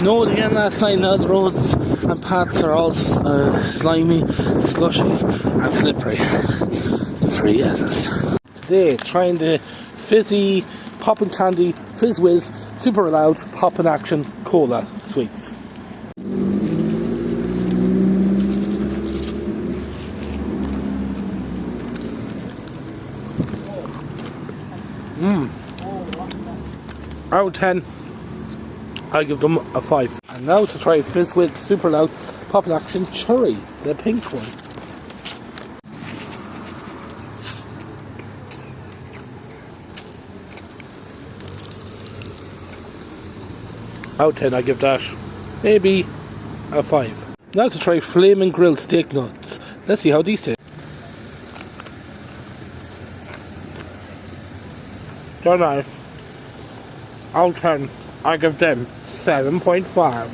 snowed again last night. Now the roads and paths are all slimy, slushy and slippery. 3 yeses. Today, trying the fizzy poppin' candy Fizz Whiz Super Loud Poppin' Action Cola sweets. Out of 10, I give them a 5. And now to try Fizz Whiz Super Loud Poppin' Action Cherry, the pink one. Out of 10, I give that maybe a 5. Now to try Flaming Grilled Steak Nuts. Let's see how these taste. They're nice. Out of 10, I give them 7.5.